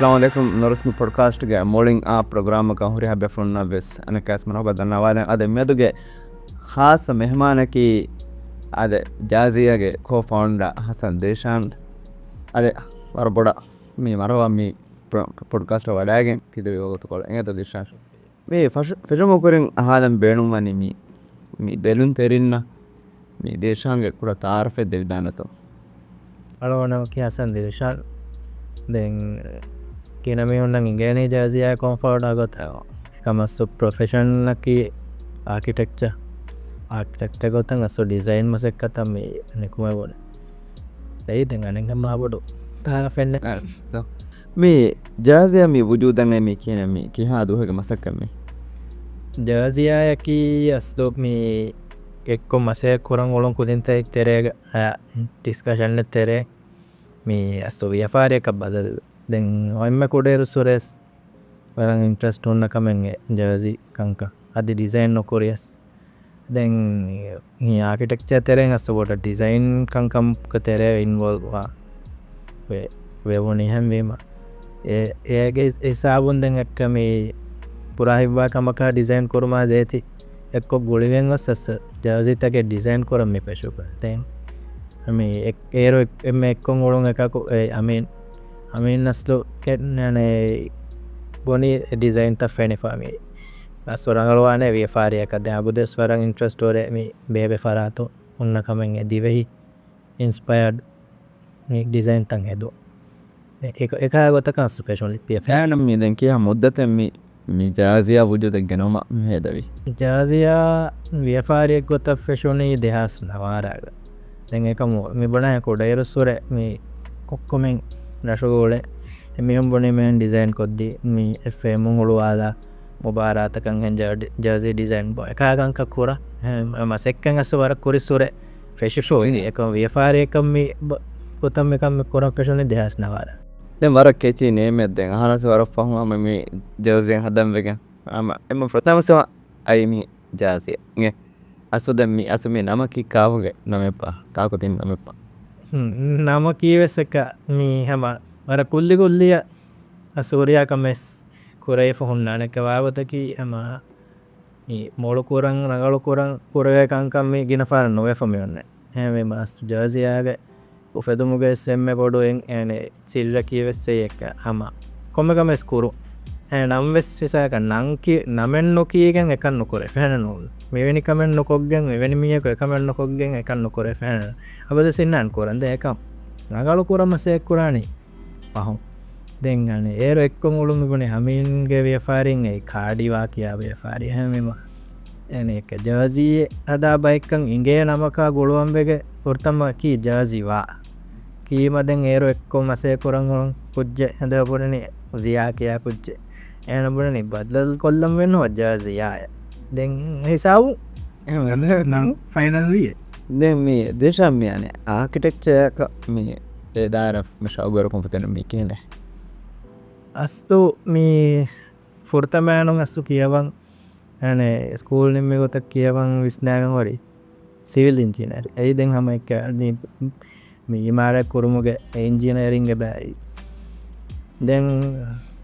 Assalamu alaikum Norasmi podcast ge morning a program ka hori habe fonna bes ana kas mano badanna wadan ade meduge khas mehmana ki ade Jazia ge co-founder Hasan Deshan ade warboda mi marwa mi podcast wadagen kidu yogotu kol engata dishash me fashion koren ahadan beenum mani mi belun terinna mi Deshan ge kura taarfe devdanato Hello, nama ki Hasan Deshan. Then kina mi unang ingeni Jazia comfort agota. Kama so profession ki architecture gotang aso design masekata mi nekuma bode. Dai dengan engam mabodo. Ta fenne. me Jazia mi wujudan mi kina mi ki ha duhe ge masakka mi Jazia ki asdo mi ekko mase kurang olon kudinte tere discussion le tere mi aso yafare ka badal den oimme koderu sures warang interest onna kamenge jazi kanka adi design no koreas den ni architecture tere aso boda design kankam ka tere involve wa we woni hemma ege esabun den ekka mi purahibba kamaka design koruma jeti ekko guligen wasas jazi tage design koram me peshuka den ami ero emme ekkon olon ekako amin naslo kenane boni design ta fene fami asorangalwane we fari akade abudes warang interest ore mi bebe farato unna kamen edivehi inspired mi design tang edo eka gota kan special pe fana mi den ki ha muddaten mi Jazia wujudan genoma hedavi Jazia we fari gota fashion dehas nawaraga den ekamu mi bana ko dairu sore mi kokkomen nashogole mi bone men design koddi mi fm ngulu ala mubarata kan henja Jazia design boy eka kan ka kura ma sekkan aswara kuri sore fashion show ini ekam we fari ekam mi gotam ekam mi kora fashion dehas nawara den wara kechi name den hanas wara fahma mi Jazia hadam vegen ama emma pratama ai mi Jazia nge aso mi asmi namaki kaawge namepa kaako tin namepa nama kiweseka mi hama wara kulliya asuriya kames kurai fohunna ka wawataki ama mi molu kurang ragalu kurang kuraya kankam mi gina fara no we fami onne heme mas Jazia ge ufedumuge semme bodu ene silla kiwesse ekka ama komme kames kuru nam wes visaka nanki namen no kigen ekan no kore fena no meveni kamen no koggen meveni miyeko ekamen no koggen ekan no kore fena abade sinnan korande ekam nagalu kurama se kurani pahon den ane ero ekkon ulum gune hamin ge we faring e kaadiwa kiya we fari hemema ene ek Jazi ada baikan inge namaka goluambege portama ki Jazi wa kima den ero ekkon mase kurangon kujje hada bodani ziya kiya kujje ena bodani badlal kollam wenno Jazia den hisabu nan final wi den mi Deshan mi ane architecture ka mi daraf mashawgar konfeten mi kene astu mi furtamano astu kiyawan ane school nimme gotak kiyawan visnagan wari civil engineer ei den hama ekka ni mi imara kurumuge engineering ge bai den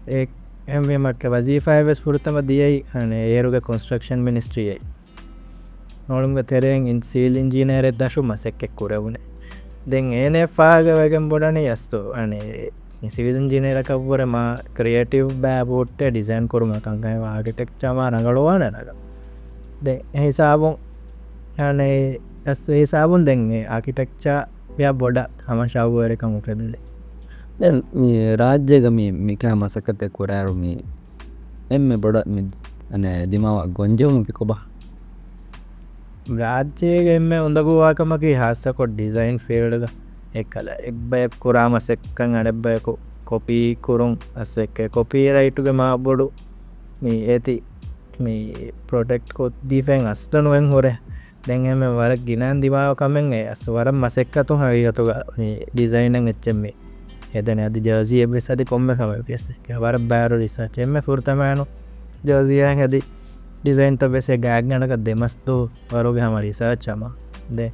ek emme makka wazifa ves furtama diyai ane eruge construction ministry ei nolunga tereng in civil engineer edashu masekke kurevune den ene faaga wegen bodani astu ane civil engineer ka pore ma creative ba botte design kuruma kankai architecture ma rangalwana naga de hisabun ane astu hisabun den architecture ya boda hama shawware kan ufedule den mi rajyega mi ka masakate kuraru mi emme boda mi ane dimawa gonjemu ki koba rajyege emme undaguwa kamaki hasa ko design field ga ekala ebbe kurama sekkan adebbe ko copy kurun asekke copyright ge ma bodu mi eti mi protect ko difen astanu en hore den emme wara ginan dimawa kamen aswaram masekka to hayigato ga mi design en echemme edane adi Jazia besade komme kama fiesse ke wara baro research emme furtamano Jazia hadi design ta bese gagana ka demasto waroge hama research ama de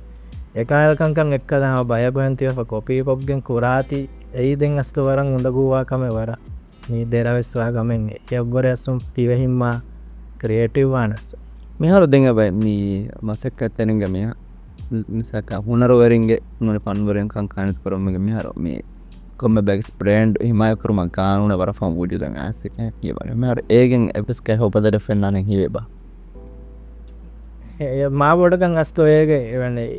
ekal kankan ekka da baya gohanti fa copy gen kurati ei den aslo waran undaguwa kame wara මේ දෙරවෙස්වා ගමෙන් එව්වරයසුම් තිවහිම්මා creative වානස් මිහාරු දෙඟ බයි මේ මසක් ඇත්තෙනග මෙයා මිසක හුනරවරින්ගේ නොන පන්වරෙන් කානත් කරොමග මිහාර මේ කොම බැක්ස් ප්‍රේන්ඩ් හිමයකරුම කානුන වර from වුඩියුදන් ඇසික කියවන මර again එපස්ක හොපදට ෆෙන්න්නන හිවේබා මා බොඩකන් අස්තෝයක එවන්නේ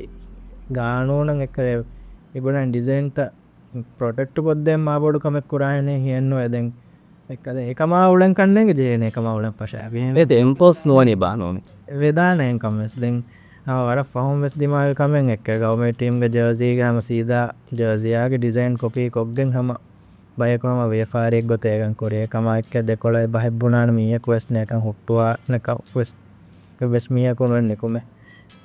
ගානෝනන් එක ඉබන ඩිසයින්ට ප්‍රොටෙක්ට පොද්දෙන් මා බොඩු කමක් කුරායනය හියන්නවා ඇදැන් එකද එකමා උලන් කන්නක ජයන එකම උලන් පශාව එම්පෝස් නුවනි බානෝන වෙදානයෙන් කමස් දෙන් වර ෆහම් වෙස් දිමාව කමෙන් එක් ගවමටීම්ග ජර්සීගහම සීදා ජර්සියාගේ ඩිසයින් කොපී කොක්ගෙන් හම බයකොම වේෆාරෙක් ගොතයකන් කොරේ කම එක්ක දෙකොළයි බහිබ්බුනාන මියක් වෙස්නයකන් හුට්ටවා නක වෙස්මියකුණුවෙන් නිකුම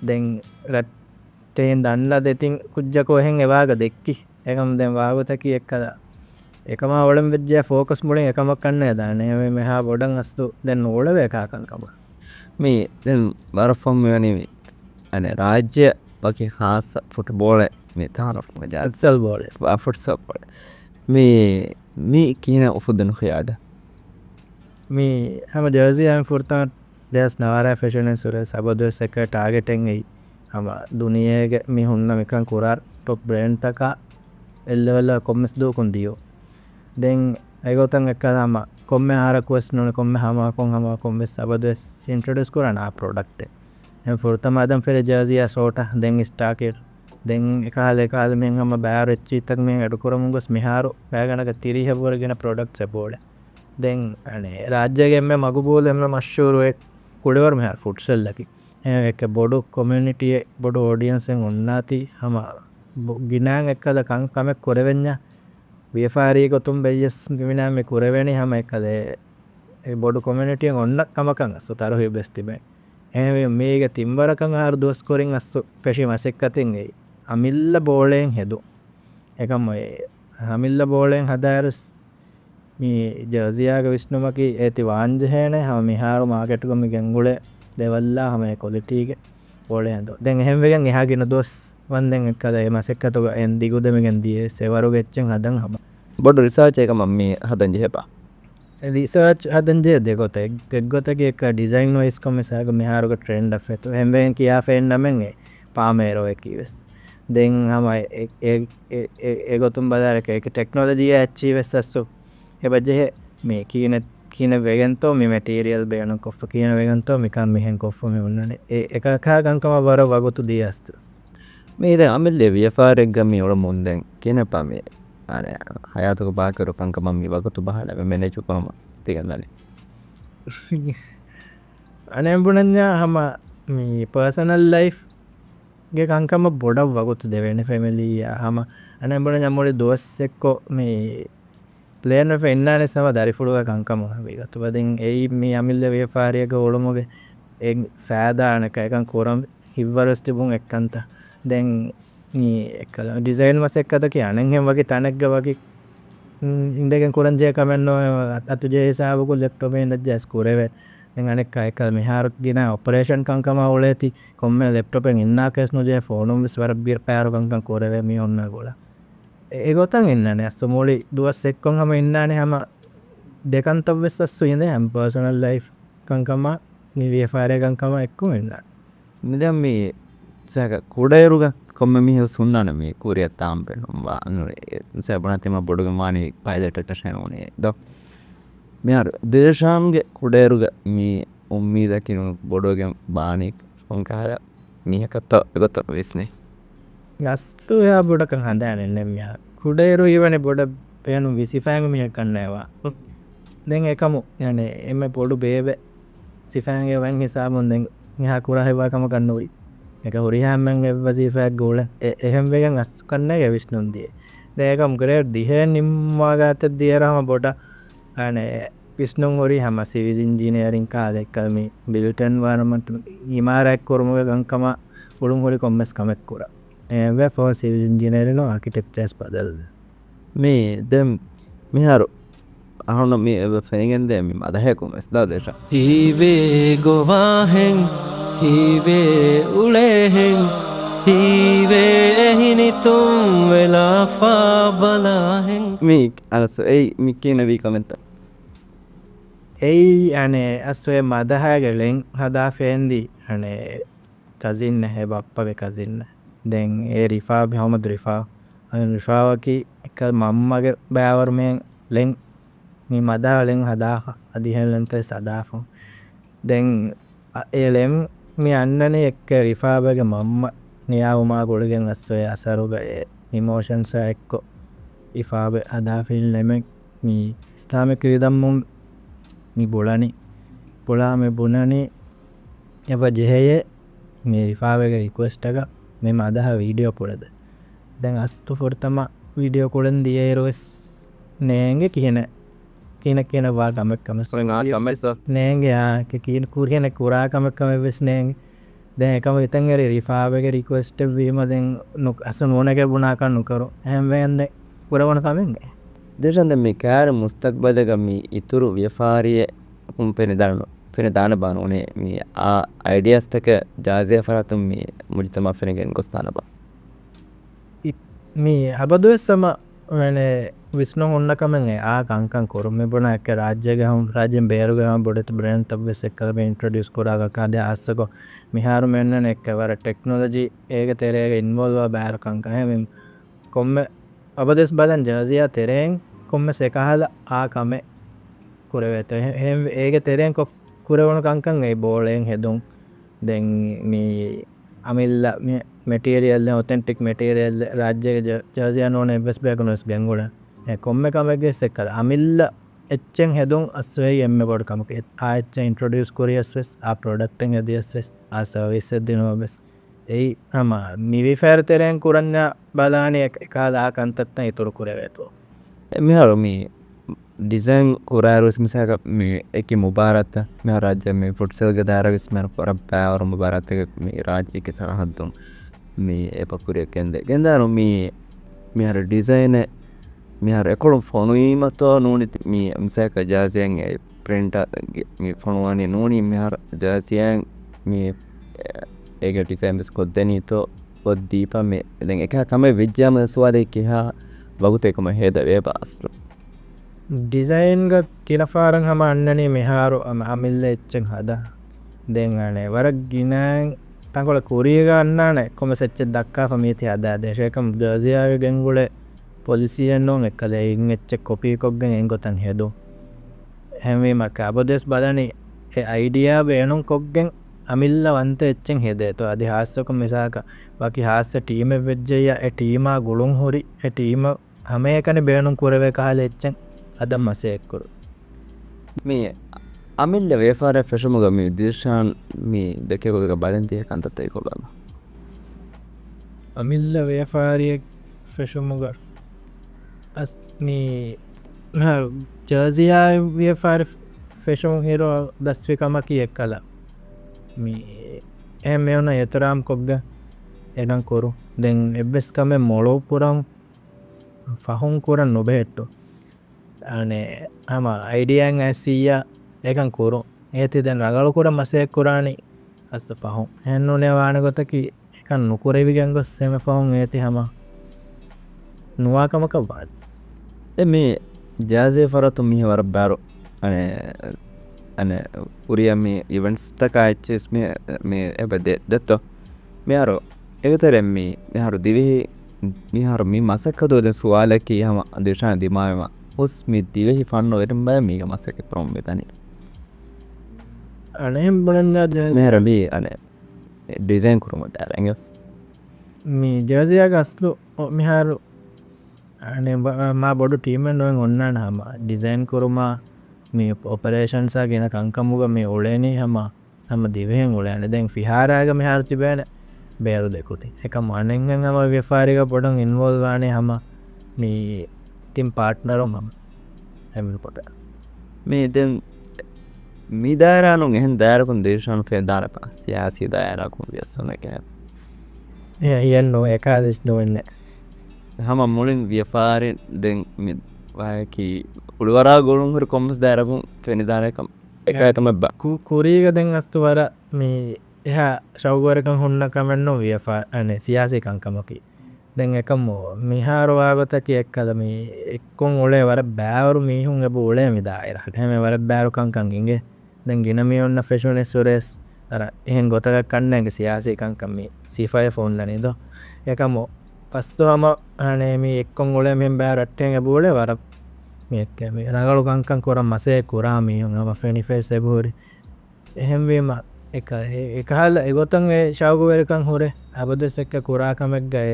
දෙන් රට්ටයෙන් දන්නලා දෙතින් කුද්ජකෝහෙන් එවාග දෙක්කි එකම දැන් වාගතකි එක්කද එකම ඔලම් විද්‍යා ෆෝකස් මුලින් එකමක් කන්න දානය මෙහා බොඩන් අස්තු දැන් ඕලව එකකන්කම මේ දැන් බරෆොම් වනීමේ අන රාජ්‍ය වගේ හාස ෆුට බෝල මේ තාන ජත්සල් බෝල ෆුට්සප්පට මේ කියන ඔෆුදනු හයාද මේ හම ජර්සියන් ෆුර්තාන් දෙස් නවාරෑ ෆෙෂණෙන් සුර සබදස් එක ටාගෙටෙන්යි හම දුනියගේ මි හුන්න මිකන් කුරාර් ටොප් බ්‍රේන්්තක එල්ලවෙල්ල කොම්මස් දෝකුන් දියෝ දෙන් ඇගොතන් එක හම කොම ආරකුවස් නොන කොම හමකොන් හම කොම්වෙස් සබදස් සින්ට්‍රඩස් කරනා පොඩක්ට ෆුර්තම අදම් ෆෙර ජර්සිය සෝට දෙන් ස්ටාකෙට දෙන් එකහල කාලමෙන් හම බෑරච්චිතක් මේ අඩුකරමුගස් මෙහාරු පෑගනක තිරිහපුරගෙන ප්‍රොඩක්් සැපෝඩ දෙන් අනේ රාජ්‍යගෙන්ම මගුබෝලෙම මශ්ෂූරුවක් කුඩවර මෙහර ෆුට්සල්ලකි එක බොඩු කොමියනිටිය බොඩු ඕඩියන්සෙන් ඔන්නාති හම ගිනාන් එක්කද කංකමක් කොරවෙන්න වේෆාරී කොතුම් බෙයස් ගිමිනාම කුරවෙනි හම එකදේ බොඩු කොමිනිටියෙන් ඔන්න කමකං අස්සු තරහි බෙස්තිබේ ඇ මේක තිම්බරකං ආර දොස් කොරින් අස්සු පෙෂි මසෙක්කතින්ගේ අමිල්ල බෝලයෙන් හෙදු එකම හමිල්ල බෝලයෙන් හදාරස් මේ ජර්සියාග විශ්නුමකි ඇති වාන්ජහයන හම මිහාරු මාකටකම ගැංගුල දෙවල්ලා හම කොලිටීග පොලයද දැන් හැමවෙන් එහාගෙන දොස් වන්දෙන් එකද මසෙක්කතුක එන් දිගුදමගෙන්දිය සෙවරු ගෙච්චෙන් හදන් හම බොඩු රිසාචයක මම මේ හදන් ජෙපා රිසර්ච් හදන්ජය දෙකොත එක්ගොතගේ එක ඩිසයින් වයිස් කොමසාක මෙහාරුක ට්‍රෙන්ඩ් ඇතු හැම්බෙන් කියා ෆෙන්න්නමෙන්ගේ පාමේරෝ එකීවෙස් දෙන් හමයි ඒගොතුම් බදාරක එක ටෙක්නෝලජිය ඇච්චී වෙස්සස්සු එබජහ මේ කියන වගන්තෝ මේ මටරියල් බයන කොෆ කියන වගන්තෝ මිකන් මෙහෙන් කොෆම උන්නන එකකා ගංකම බර වගොතු දී අස්තු මේද අමිල්ලෙ ව්‍යපාරෙක්ගම ඔල මුන්දැන් කියන පමේ අන හයාතුක පාකරු පංකමම වගතු බහල මෙනචුපම තිගන්නල අනැම්බුණඥා හම මේ පර්සනල් ලයිෆ් ගේ කංකම බොඩක් වගුතු දෙවෙන ෆැමිලිය හම අනැම්බුණ ජම්මොලි දොස් එක්කෝ මේ ප්ලේන එන්නන සම දරිෆුළුව කංකම ගතු බදින් එයි මේ අමිල්ල ව්‍යපාරයක ඔළුමගේ එ සෑදානක එකන් කොරම් හිවරස්ටිබුන් එක්කන්ත දැන් එකල ඩිසයින් මසෙක්කතක අනහෙම වගේ තැනක්ග වගේ ඉන්දගෙන් කුරන්ජය කමෙන්නවා අතු ජේසාාවකු ලෙක්ටොමේ ද ජැස්කුරව අනෙක් අයකල් මෙහාරක් ගෙන ඔපරේෂන් කංකම ඔල ඇති කොම ලෙප්ටොපෙන් ඉන්නාකෙස් නොජය ෆෝනුම් ස්වර බිර් පෑරුකංකන් කොරවම ඔන්න ගොල ඒගොතන් එන්නන ඇස්ස මෝලි දුවස් එක්කොන් හම ඉන්නන හම දෙකන්තවෙස්සස්සු ඉද හැම් පර්සනල් ලයි් කංකම නිව්‍යපාරයකංකම එක්කු එන්න නිදම් මේ සැක කුඩයරුග කොම මිහ සුන්නන මේ කුරිය තාම් පෙනුම්වා සැපනතිම බොඩුග මානී පයිදටටශන වනේ ද මෙර දේශාන්ගේ කුඩයරුග මේ උම්මී දකිනු බොඩෝගෙන් බානෙක් ොන්කාර මියකත්ත ගොත වෙස්නේ ගස්තු යා බොඩක හඳෑනෙන්නෙම කුඩේරු ඉවන බොඩ පයනු විසිෆෑගමිය කන්නේවා දෙන් එකමු යන එම පොඩු බේබ සිෆෑන්ගේ වන් හිසාමුන්දෙන් හා කුරහෙවාකම කන්නුවයි එක හොරිහාමෙන් එවසිෆෑක් ගෝල එහෙම් වගෙන් අස් කන්න විශ්නුන්දිය දේකම් කරේ දිහ නිම්වාගත දියරහම බොඩ අනේ පිස්නුම් හොරි හම සිවිදිංජිනයරින් කාදෙක්කම බිල්ටන් වානමට ඉමාරැක් කොරමුව ගංකම උළුම් හොරි කොම්මස් කමෙක් කුර ෝ සිවිදිංජිනයරන ආකිටෙක්චස් පදල්ද මේ දෙම් මිහරු අහුන මේ ෆෙනිගෙන්ද මෙ අදහැකුම ස්දා දේශ හීවේ ගොවාහෙන් හීවේ උලේහෙන් හීවේ එහිනිතුම් වෙලාෆා බලාහෙන් මේ අලස ඒ මි කියනවී කමෙන්ත ei ane aswe madahaage len hada fendi ane cousin he bappage cousin den e rifa Muhammad rifa an rifa ki ek mammage bawar men len mi madaha len hada adi helen te sadafu den elem mi annane ek rifa bage mamma niyawuma golugen aswe asaruga emotions ekko ifabe hada fil lemen mi islamic ridammum mi bolani bolame bunani eva jeheye mi rifawege request aga me madaha video polada den astu fortama video kolen diyeros nenge kina wa gamek kamas nenge ke kin kurhene kura kamek kames nenge den ekam itengere rifawege request wima den nuk asun onege buna kan nukaro hemwende kurawon kamenge ದೇಶಂದ ಮೀ ಕ್ಯಾರ ಮುಸ್ತಕ್ಬದಗ ಮೀ ಇತುರು ವ್ಯಫಾರಿಯೆ ಪೆನೆ ದಾನ ಬಾನೋನೆ ಮೀ ಆ ಐಡಿಯಾಸ್ ತಕ ಜಾಜಿಯ ಫರಾತು ಮೀ ಮುಜಿತಮ ಫೆನೆಗೆ ಗೊಸ್ತಾನ ಬಾ mi habadues sama mane visnu onna kamenge a kankan korume bona ek rajyen beruga ham bodet brand tabbe sekkala be introduce koraga kade asago miharu menne ek wara technology ege terege involve baru kankan hem komme habadues badan jaziya tereng komme sekahala a kame kurewete hem ege tereng ko kurewon kankan ei bolen hedon den mi amilla material authentic material rajye jaziya none bes begonos gengola e komme kamege sekala amilla echen hedon aswe emme bod kamke a echen introduce koriaswes a product en ediaswes a service dino bes ei ama mi fair teren kuranna balani ekala kantatta ituru kureveto me ಹಾರು me design ಕುರಾರು ಮಿಸಾಗ me ಏಕಿ ಮುಬಾರತ ಮಿ ರಾಜ್ಯ me ಫುಟ್ಸಲ್ಗೆ ದಾರವಿಸ್ Mera Parappa ಅವರ ಮುಬಾರತಗೆ ಮೀ ರಾಜ್ಯಕ್ಕೆ ಸರಹದ್ದು ಮೀ ಎಪಕುರಿಯ ಕೆಂದಾರು ಮೀ ಹಾರು ಡಿಸೈನ್ ಮೀ ಹಾರು ಎಕೊಳು ಫೋನು ಈ ಮತ್ತು ನೋಡಿತಿ ಮೀ ಮಿಸಾಕ ಜಾಸಿಯಂಗೆ ಪ್ರಿಂಟ್ ಮೀ ಫೋನುವಾನಿ ನೋಡಿ ಮೀ ಹಾರು ಜಾಸಿಯಂಗ್ ಮೀ ಏಗೆ ಡಿಸೈನ್ ಬಿಸ್ ಕೊದ್ದೆನೀತೋ ಕೊದ್ದೀಪ ಮೀ ಇದೆಂಗೆ ಏಕ ಕಮೆ ವಿಜ್ಯಾಮ ಸ್ವಾದಕ್ಕೆ ಹಾ වගුතේකම හේද වේබ අස්රු ඩිසයින්ග කිනෆාරන් හම අන්නනේ මෙහාරු අමිල්ල එච්චෙන් හද දෙංගනේ වරක් ගිනන් තංකොල කුරියග අන්නානේ කොම සෙච්ච දක්කා ෆමීති හදා දේශයකම් ජර්සියාගේ ගෙන්ගුල පොලිසියෙන් නොන් එක්කලේ ඉන් එච්ච කොපී කොග්ගෙන් එංගොතන් හෙදු හැමීමක අබදෙස් බලනි ඒ අයිඩියා බේනුම් කොග්ගෙන් අමිල්ල වන්ත එච්චෙන් හෙදේ තෝ අදි හාස්සක මිසාක ಬಾಕಿ ಹಾಸ್ಯ ಟೀಮ್ ವೆಜ್ಜಯ್ಯ ಎ ಟೀಮ ಗುಳುಂ ಹೊರಿ ಎ ಟೀಮ ಹಮೇಕನೆ ಬೇಣು ಕುರವೆ ಕಾಲೆ ಎಚ್ಚನ್ ಅದಮ್ಮ ಸೇಕ್ಕರು ಮೀ ಅಮಿಲ್ಲ ವೇಫಾರ ಫೆಶಮುಗ ಮೀ ದಿಶಾನ್ ಮೀ ದಕ್ಕೆಗೊಗ ಬಾಲೆಂತಿಯ ಕಂತತ್ತೈ ಕೊಬಾಮ ಅಮಿಲ್ಲ ವೇಫಾರಿಯ ಫೆಶಮುಗ ಅಸ್ ನೀ ಜರ್ಸಿಯಾ ವೇಫಾರ ಫೆಶಮು ಹೀರೋ ದಸ್ವಿಕಮಕಿ ಎಕ್ಕಲ ಮೀ ಎ ಮೇವನ ಎತರಾಮ್ ಕೊಗ್ಗ egan koru den ebbes kame molo puram fahun kuran nobehetto ane ama idea en asiya egan koru eti den ragalu kuran mase kurani as fahun henno ne wana gotaki ekan nukurevi gangos seme fahun eti hama nuwa kamaka bad me jaze faratu mi war baro ane uriya mi events taka hs me ebede detto me aro එගතරෙන් මේ මෙහරු දිවෙහි මිහරු මී මසක්කදෝද සුවාලකී හම දේශාන දිමාවම හොස් මී දිවෙහි ෆන්නෝ වෙරම් බය මීග මසක ප්‍රොම් වෙතනි අනෙම් බලන්ද මෙහර මී අනේ design කුරුමට අරංග මී ජර්සියාග අස්ලු මිහරු අනේ මා බොඩු ටීමෙන් නොෙන් ඔන්නාන හම ඩිසයින් කුරුමා මේ ඔපරේෂන්සා ගෙන කංකමුග මේ ඔලේනේ හම දිවෙහෙන් ඔලයන දැන් ෆිහාරාග මෙහර තිබෑන ಬೇರು ದೇಕುತಿ ಏಕ ಮನೆಂಗೆ ನಮ್ಮ ವ್ಯಾಪಾರಿಗ ಪೊಡಂಗ್ ಇನ್ವಾಲ್ವ್ ಆನೆ ಹಮ ಮೀ ತಿಮ್ ಪಾರ್ಟ್ನರು ಮಮ ಹೆಮ್ಮೆ ಪೊಟ ಮೀ ದೆನ್ ಮೀ ದಾಯರಾನು ಎಹನ್ ದಾಯರಕುನ್ ದೇಶಾನು ಫೇ ದಾರಪ ಸಿಯಾಸಿ ದಾಯರಕುನ್ ವ್ಯಸನಕ್ಕೆ ಎನ್ನು ಏಕಾದಶ್ ನೋವೆನ್ನೆ ಹಮ ಮುಳಿನ್ ವ್ಯಾಪಾರಿ ದೆನ್ ಮಿ ವಾಯಕಿ ಉಳುವರಾ ಗೋಳುಂ ಹುರು ಕೊಮ್ಮಸ್ ದಾಯರಕುನ್ ಫೇನಿ ದಾಯರಕಂ ಏಕಾಯತಮ ಬ ಕುರಿಗ ದೆನ್ ಅಸ್ತು ವರ ಮೀ එහ ශෞගවරකං හොන්න කමෙන්න්නෝ ව්‍යෆා අන සියාසයකංකමකි දැන් එකම මිහාර වාගතකි එක්කද මේ එක්කොන් ඔලේ වර බෑවරු මීහුන් එබ ඔලේ මිදායිරහට හැම වර බෑරු කංකන් ඉගේ දැන් ගිනමිය ඔන්න ෆෙෂුනෙස් සුරෙස් අර එහෙන් ගොතක කන්නගේ සියාසී කංකම් මේ C5 ෆෝන් ලනේද එකම පස්තුවම අනේ මේ එක්කොන් ඔලේ මෙන් බෑ රට්ටෙන් එබ ඔලේ වර මේ රගලු කංකන් කොරම් මසේ කුරා මීහුන් අම ෆෙනිෆේස් එබෝරි එහෙම්වීම එකහල් එගොතන් වේ ශවකුවරකං හොරේ අබදෙස් එක්ක කුරාකමක් ගය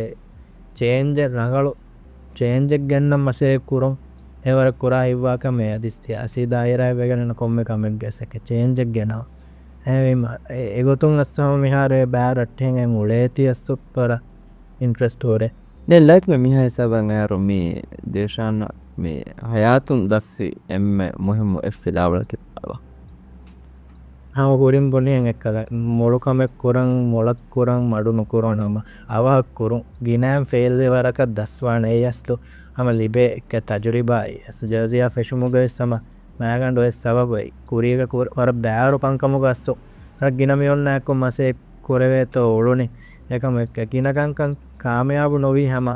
චේන්ජ රඟලු චේන්ජෙක් ගැන්නම් මසේ කුරුම් එවර කුරා ඉවාක මේ අදිස්තිය අසිදායරය වගනන කොම්ම කමෙක් ගැසක චේන්ජෙක් ගෙනවා ඇවීම එගොතුන් අස්සම මිහාරය බෑරට්හෙන් ඇ මුලේති අස්සුප්පර ඉන්ට්‍රස්ටෝරේ දැන් ලයික් මේ මිහා හිසාබන් අයරු මේ දේශාන මේ හයාතුන් දස්සි එම්ම මුහිම එෆ්ෆිලාවල කිපාවා හම කුරින් බොනියෙන් එක්කල මොළුකමෙක් කොරන් මොලක් කොරන් මඩුණු කොරනම අවහක් කුරුම් ගිනෑම් ෆෙල්ලෙ වරක දස්වාන ඒ අස්තු හම ලිබේ එක තජුරිබායි ඇසු ජර්සියා ෆෙෂුමුග සම මෑගන්ඩ ඔය සබබයි කුරියක වර බෑරු පංකමුග අස්සු ගිනමියොන්න ඇක්කො මසේ කොරවේත ඔළුනේ එකම එක ගිනකංකන් කාමයාපු නොවී හම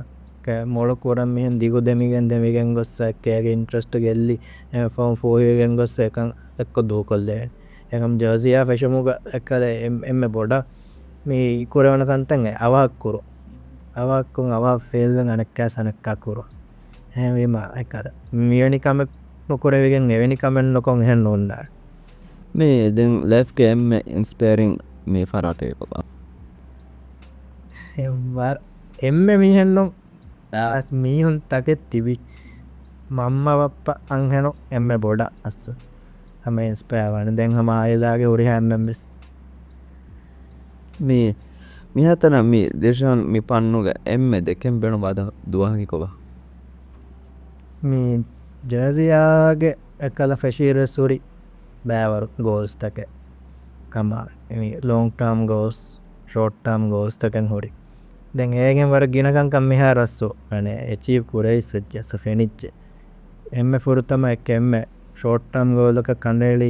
මොල කොරම් මෙහන් දිගු දෙමිගෙන් දෙමිගෙන් ගොස්ස එක්කගේ ඉන්ට්‍රස්ට ගෙල්ලි ෆෝම් ෆෝයගෙන් ගොස්ස එකන් එක්කො දූ කොල්ලේ එකම් ජර්සියා ෆෙෂමුග එක්කද එම බොඩ මේ කුරවන කන්තන් අවක්කුරු අවක්කුන් අව ෆෙල්ෙන් අනක්කෑ සනක්කාකුරු හැවීම එකද මියනිකම නොකොරවගෙන් එවැනි කමෙන් නොකොන් හෙන් ඔොන්ඩ මේ දෙන් ලෙෆ්ක එම ඉන්ස්පේරිං මේ ෆරාතය පපා එම්ම මිහෙන්නම් මීහුන් තකෙත් තිබි මම්ම වප්ප අංහැනො එම්ම බොඩ අස්සු හම ඉන්ස්පෑවන දැන් හම ආයදාගේ උරි හැම්මෙස් මේ මිහතන මේ දේශන් මි පන්නුග එම්ම දෙකෙන් බෙනු බද දුවහකිකොබ මේ ජර්සියාගේ එකල ෆෙශීර සුරි බෑවරු ගෝල්ස් තක කම ලෝන්ටම් ගෝස් ෂෝට්ටම් ගෝස් තකෙන් හොරි දැන් ඒගෙන් වර ගිනකංකම් මෙහා රස්සෝ අනේ එචීව් කුරයි සජ්ජස ෆෙනිච්ච එම්ම ෆුරුතම එක එම්ම ෂෝට්ටම් ගෝලක කණ්ඩේලි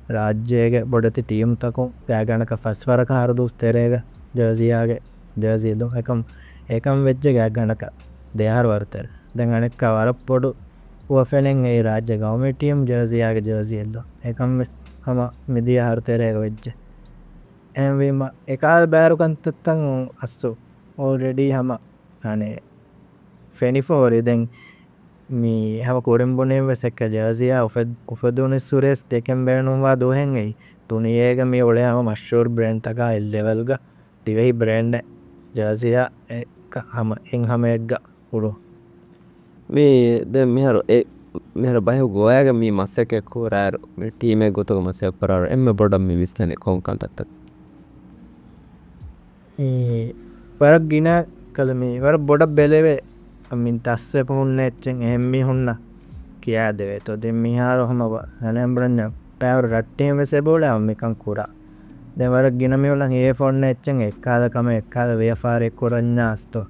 රාජ්‍යයගේ බොඩති ටීම් තකුම් ගෑගනක ෆස්වරක හරදුස් තෙරේග ජර්සියාගේ ජර්සිීදු එකම් ඒකම් වෙච්ච ගෑගනක දෙහර වර්තර දැන් අනෙක්ක වර පොඩු ුවෆෙනෙන් ඒ රාජ්‍ය ගවමටියම් ජර්සියාගේ ජර්සිල්ද එකම් හම මිදිය හර්තරයක වෙච්ච ඇවීම එකල් බෑරුකන්තත්තන් අස්සු ඕල්රෙඩී හම අනේ ෆෙනිෆෝරි දැන් මේ හම කොරම් බොනෙම සැක්ක ජර්සියා උපදුන සුරෙස් දෙකෙන් බෑනුවා දොහෙන්ගයි තුනියේග මේ ඔලේ හම මශ්ෂෝර් බ්‍රන්් තකා එල්ලෙවල්ග ටිවෙහි බ්‍රන්ඩ් ජර්සියා හම එං හම එක්ග උරු මේ ද මෙහරු මෙහර බහ ගෝයග මේ මස්සක කෝරෑරු ටීම ගොතක මසයක් කරර එම බොඩම් මේ විස්ලන කොන්කල්තත්තක් වරක් ගින කළ මේ වර බොඩ බෙලවේ මින් තස්ස පුහුන්න එච්චෙන් එහෙම්මි හුන්න කියා දෙවේ තො දෙ මිහාර හොම නැනම්බරන්න පැවර රට්ටේම වෙසේ බෝල අම්මිකං කුරා දෙවර ගිනමිවල ඒ ෆොන්න එච්චෙන් එක්කාදකම එක්කාද ව්‍යපාරය කොරන්න අස්තෝ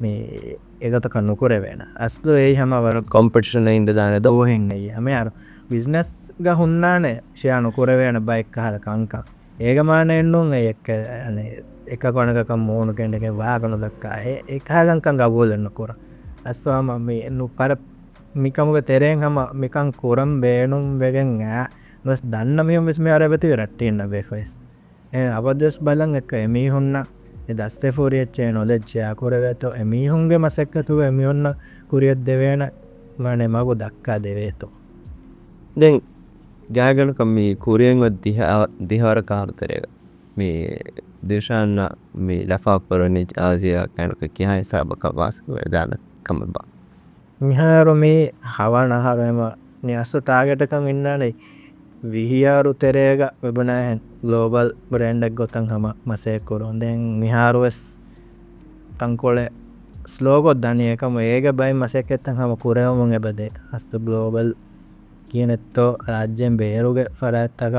මේ ඒගතක නොකොර වෙන අස්තු ඒ හමවර කොම්පිටිෂන ඉන්ද දානද දෝහෙන්යි හම අර බිස්නස් ග හුන්නානේ ෂයා නොකොර වෙන බයික් හල කංකා ඒගමාන එන්නුන් එක කොනක මෝනු කෙන්ඩක වාගනු දක්කා ඒකාගංකන් ගවෝලන්න කොර අස්වාම මේ නු පර මිකමුග තෙරෙන් හම මිකං කොරම් බේනුම් වෙගෙන් ෑ නොස් දන්න මියම් විස්ම අරබති රට්ටන්න බේෆයිස් අපදස් බලන් එක එමිහුන්න දස්සේ ෆෝරියච්චේ නොලෙච්චයා කොරවෙත එමිහුන්ගේ මසැක්කතුව එමිඔන්න කුරියත් දෙවේන මනේ මගු දක්කා දෙවේතෝ දැන් ජයගනකම් මේ කුරියෙන්වත් දිහාර කාර්තරයක මේ දේශාන්න මේ ලෆාපරණි ආසිය කැනක කියහයි සාභක වාස්ක දාන කමබා මිහාරු මේ හවනහරම නියස්සු ටාගටකම් ඉන්නනේ විහියාරු තෙරේග වෙබනෑහැන් ගලෝබල් බ්‍රන්ඩක් ගොතන් හම මසයකුරුන් දැන් මිහාරුවස් තංකොල ස්ලෝගොත් දනියකම ඒක බයි මසයක් එත්තන් හම කුරවමුන් එබදේ අස්තු ගලෝබල් කියනෙත්තෝ රාජ්‍යයෙන් බේරුග ෆරඇත්තක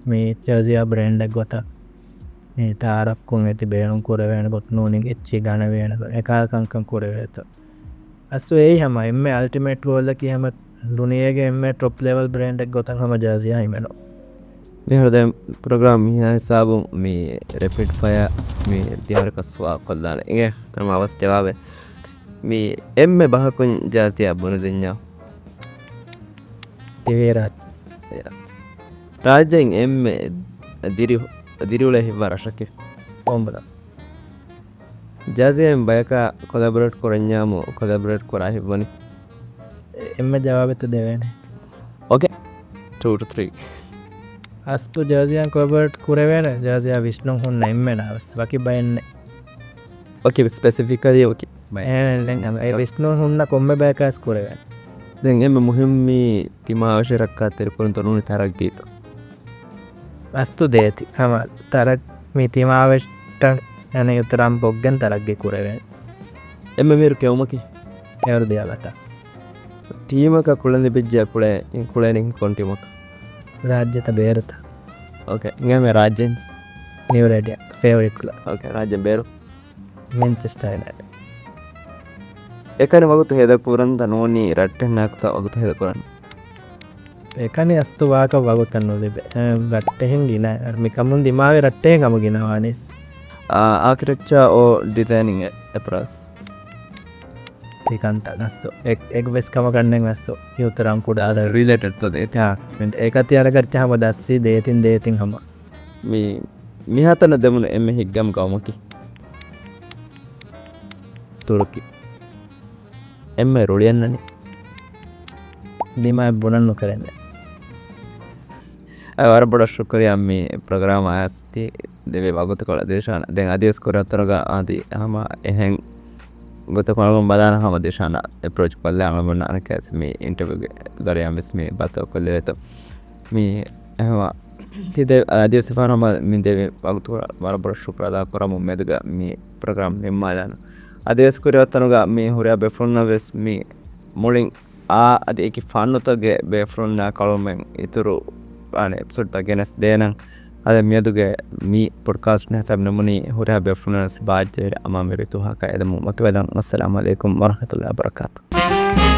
මේ චර්සියා බ්‍රන්ඩක් ගොත මේ තාරක්කුන් ඇති බේරුම් කුරවෙන ගොත් නූනින් එච්චි ගන වෙන එකල්කංකම් කුරවෙත අස්සු ඒ හම එම අල්ටිමේට් රෝල්ල කියහම ලුනියගේ එම ටොප් ලෙවල් බ්‍රන්ඩක් ගොතන් හම ජාසිය හිමෙනවා මෙහරද ප්‍රග්‍රම් හිසාබු මේ රෙපිට් ෆය මේ දිහරකස්වා කොල්ලාන ඒ තම අවස්්‍යවාව මේ එම්ම බහකුන් ජාතිය බොන දෙඥා තිවේරත් රාජ්‍යයෙන් එම්ම දිරිවුල හිවා රශකි ඔොම්බල ජාසියෙන් බයක කොදබරට් කොරඥාම කොදබරට් කොරා හිබනි එම ජවාබත දෙවන ඕකේ 2-3 අස්තු ජාසියන් කොබට් කුරවෙන ජාසිය විශ්ණු හුන්න එම්මෙන අවස් වකි බයන්න ඕකේ ස්පෙසිෆිකදී ඕකේ විශ්ණු හුන්න කොම්ම බෑකස් කුරවෙන දැන් එම මුහිම්මී තිමාවශය රක්කා තෙරපුරන් තොරුණු තරක් ගීත අස්තු දේති හම තරක් මිතිමාවෂ්ට යන යුතරම් පොග්ගන් තරක්ගෙ කුරවෙන එම මේරු කෙවුමකි එවරු දෙයාගතා ටීමක කුළඳ පිජ්ජය කුළේ කුලනින් කොන්ටිමක් රාජ්‍යත බේරත ඕකේ ඉගම රාජ්‍යෙන් නිවරඩිය ෆේවරික්ල ඕකේ රාජ්‍යෙන් බේරු මෙන්චස්ටයිනට එකන වගුතු හෙදපුරන්ත නෝනී රට්ටෙන් නැක්ත වගුතු හෙදපුරන්න එකන අස්තුවාක වගුතන්න දෙබ රට්ටහෙන් ගින මිකමුන් දිමාව රට්ටය ගම ගෙනවානිස් ආකිරක්ෂා ඕ ඩිතෑනිං එපරස් තිකන්ත ගස්තු එක් වෙස්කම කන්නෙන් වැස්සෝ යුතරම් කුඩාද රිලටත්ද ඒකති අරගච්ච හම දස්සී දේතින් දේතින් හම මිහතන දෙමුණ එම හික්ගම් කවමකි තුරකි එම රුලියන්නන දිම බොනන්නු කරන්න වර බොඩ ශුකරයම් මේ ප්‍රග්‍රාම අයස්ති දෙවේ වගත කොළ දේශාන දැන් අදස් කොරත්තරග ආදී හම එහෙන් ගොත කොළගම් බදාන හම දේශාන ප්‍රෝච් කොල්ල අමබන්න අනකැස් මේ ඉන්ටර්වගේ දරයම් වෙස් මේ බතව කොල්ල වෙත මේ ඇහවා තිද අදසපානම මින් දෙවේ වගතු වර බොඩ ශුක්‍රදා කොරමු මෙදග මේ ප්‍රග්‍රම් නිම්මාදාන අදස් කොරවත්තනුග මේ හොරයා බෙෆොන්න වෙස් මේ මුලින් අද එක ෆන්නතගේ බේෆරුන්නා කළුමෙන් ඉතුරු එප්සුට්ත ගෙනස් දේනං අද මියදුගේ මී පොඩ්කාස්ට් හැසබ නමුණි හොරයා බෙෆරුනස් බාජ්‍යයට අමාමිරිතු හක එදමු මක වෙදන් අස්සලාමු අලයිකුම් වරහමතුල්ලාහි වබරකාතුහ්